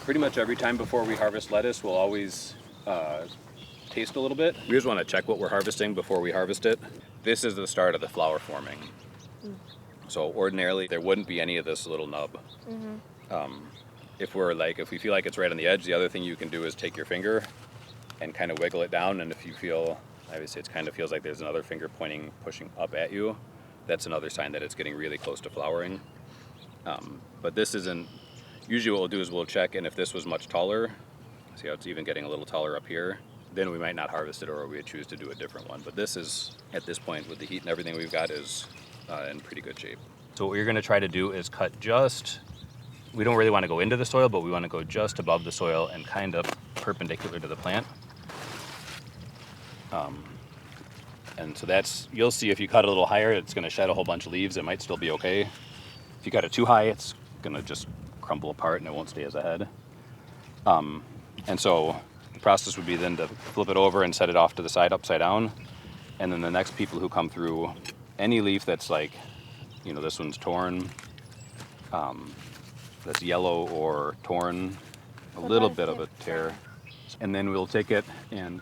Pretty much every time before we harvest lettuce, we'll always taste a little bit. We just want to check what we're harvesting before we harvest it. This is the start of the flower forming. So ordinarily there wouldn't be any of this little nub. If we feel like it's right on the edge, the other thing you can do is take your finger and kind of wiggle it down, and if you feel, obviously it kind of feels like there's another finger pushing up at you, that's another sign that it's getting really close to flowering. But this isn't, usually what we'll do is we'll check, and if this was much taller, see how it's even getting a little taller up here, then we might not harvest it, or we choose to do a different one. But this is, at this point, with the heat and everything we've got, is in pretty good shape. So what you're gonna try to do is cut we don't really want to go into the soil, but we want to go just above the soil and kind of perpendicular to the plant. And so you'll see if you cut a little higher, it's going to shed a whole bunch of leaves. It might still be okay. If you cut it too high, it's going to just crumple apart and it won't stay as a head. And so the process would be then to flip it over and set it off to the side upside down. And then the next people who come through, any leaf that's like, this one's torn, that's yellow or torn, a little bit of a tear. And then we'll take it and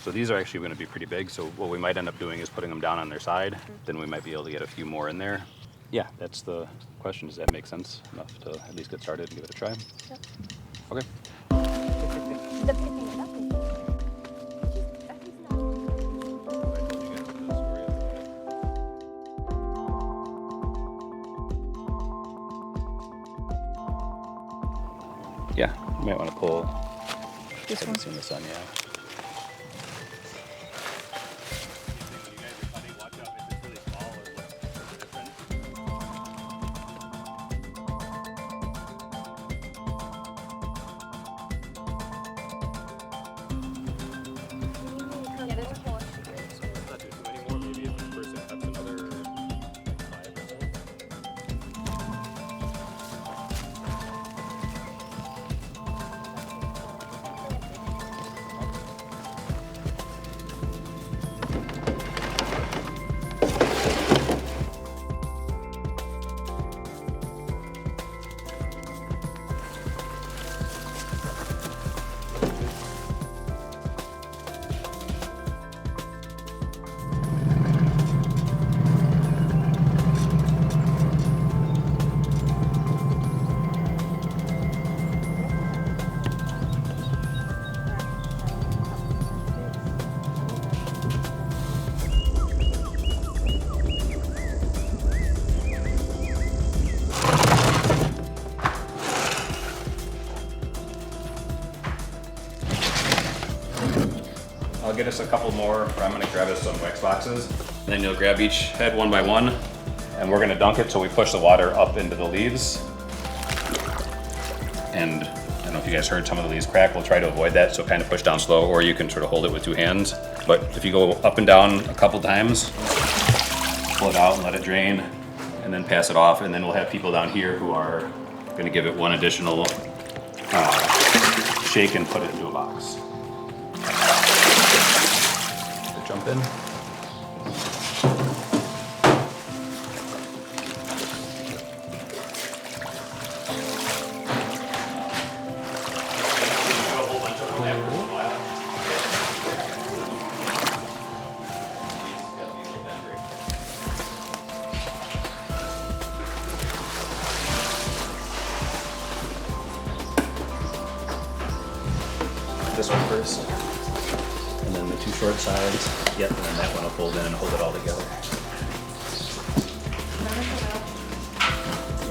so these are actually going to be pretty big. So what we might end up doing is putting them down on their side. Then we might be able to get a few more in there. Yeah, that's the question. Does that make sense enough to at least get started and give it a try? Yep. Okay. Yeah, you might want to pull this one in the sun, yeah. I'll get us a couple more, or I'm gonna grab us some wax boxes. And then you'll grab each head one by one, and we're gonna dunk it so we push the water up into the leaves. And I don't know if you guys heard some of the leaves crack. We'll try to avoid that, so kind of push down slow, or you can sort of hold it with two hands. But if you go up and down a couple times, pull it out and let it drain, and then pass it off. And then we'll have people down here who are gonna give it one additional shake and put it into a box. Jump in. This one first. And then the two short sides. Yep, and then that one will fold in and hold it all together.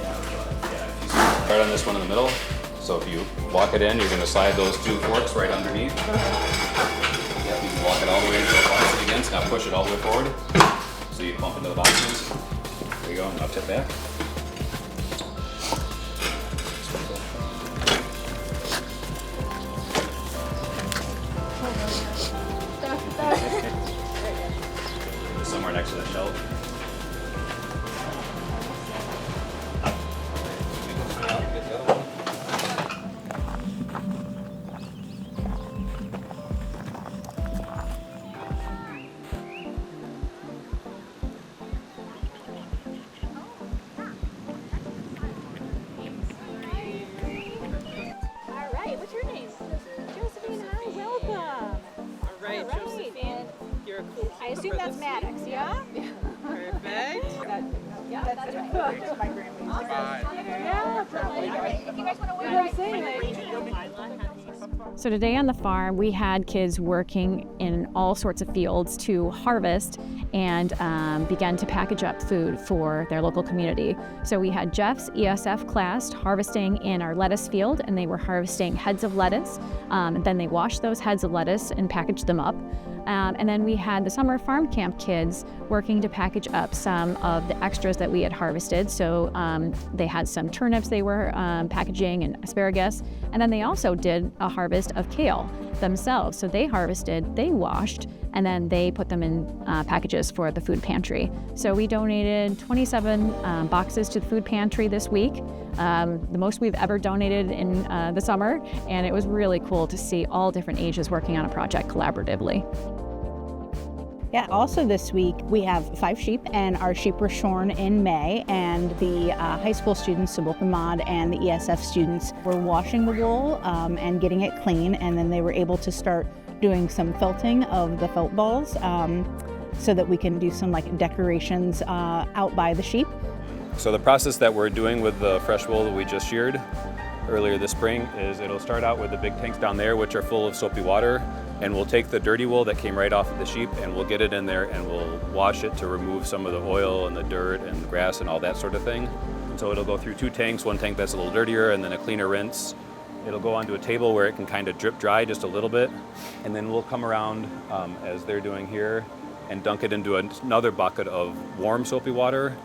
Yeah, start on this one in the middle. So if you walk it in, you're going to slide those two forks right underneath. Yep, you can walk it all the way until it bounces against. Now push it all the way forward. So you bump into the boxes. There you go, now tip back. Somewhere next to the shelf. think that's Maddox, yeah? Perfect. Yeah, that's right. My grandma's. Yeah, probably. If you guys want to wear So today on the farm, we had kids working in all sorts of fields to harvest and begin to package up food for their local community. So we had Jeff's ESF class harvesting in our lettuce field, and they were harvesting heads of lettuce. And then they washed those heads of lettuce and packaged them up. And then we had the summer farm camp kids working to package up some of the extras that we had harvested. So they had some turnips they were packaging and asparagus. And then they also did a harvest of kale themselves. So they harvested, they washed, and then they put them in packages for the food pantry. So we donated 27 boxes to the food pantry this week, the most we've ever donated in the summer. And it was really cool to see all different ages working on a project collaboratively. Yeah, also this week we have 5 sheep, and our sheep were shorn in May, and the high school students, Subokimad, and the ESF students were washing the wool and getting it clean, and then they were able to start doing some felting of the felt balls so that we can do some like decorations out by the sheep. So the process that we're doing with the fresh wool that we just sheared earlier this spring is it'll start out with the big tanks down there, which are full of soapy water. And we'll take the dirty wool that came right off of the sheep and we'll get it in there and we'll wash it to remove some of the oil and the dirt and the grass and all that sort of thing. And so it'll go through 2 tanks, one tank that's a little dirtier and then a cleaner rinse. It'll go onto a table where it can kind of drip dry just a little bit. And then we'll come around as they're doing here and dunk it into another bucket of warm soapy water.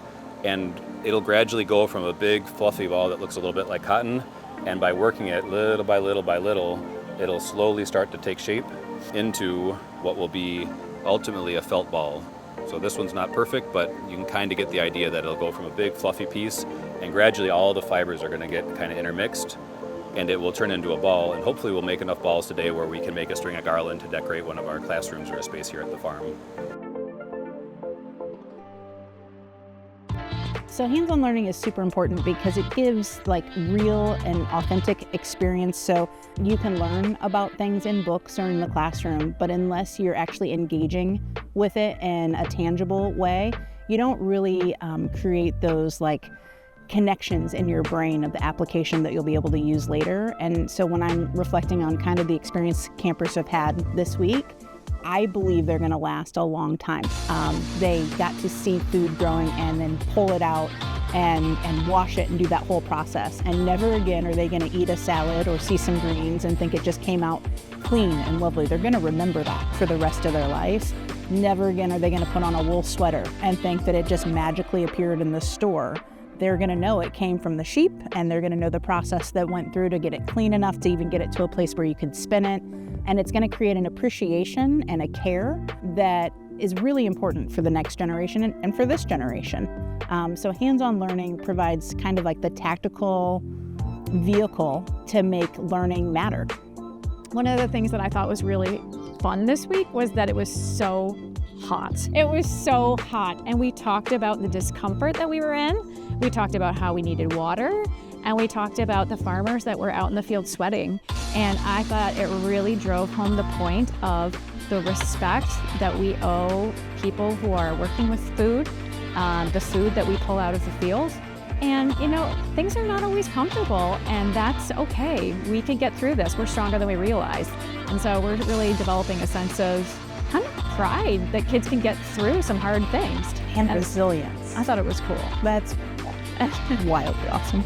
And it'll gradually go from a big fluffy ball that looks a little bit like cotton. And by working it little by little by little, it'll slowly start to take shape into what will be ultimately a felt ball. So this one's not perfect, but you can kind of get the idea that it'll go from a big fluffy piece and gradually all the fibers are going to get kind of intermixed and it will turn into a ball, and hopefully we'll make enough balls today where we can make a string of garland to decorate one of our classrooms or a space here at the farm. So hands-on learning is super important because it gives like real and authentic experience. So you can learn about things in books or in the classroom, but unless you're actually engaging with it in a tangible way, you don't really create those like connections in your brain of the application that you'll be able to use later. And so when I'm reflecting on kind of the experience campers have had this week, I believe they're going to last a long time. They got to see food growing and then pull it out and wash it and do that whole process. And never again are they going to eat a salad or see some greens and think it just came out clean and lovely. They're going to remember that for the rest of their life. Never again are they going to put on a wool sweater and think that it just magically appeared in the store. They're going to know it came from the sheep, and they're going to know the process that went through to get it clean enough to even get it to a place where you could spin it. And it's going to create an appreciation and a care that is really important for the next generation and for this generation. So hands-on learning provides kind of like the tactical vehicle to make learning matter. One of the things that I thought was really fun this week was that it was so hot. It was so hot, and we talked about the discomfort that we were in. We talked about how we needed water, and we talked about the farmers that were out in the field sweating. And I thought it really drove home the point of the respect that we owe people who are working with food, the food that we pull out of the field. And you know, things are not always comfortable, and that's okay. We can get through this. We're stronger than we realize. And so we're really developing a sense of kind of pride that kids can get through some hard things. And resilience. I thought it was cool. That's wildly awesome.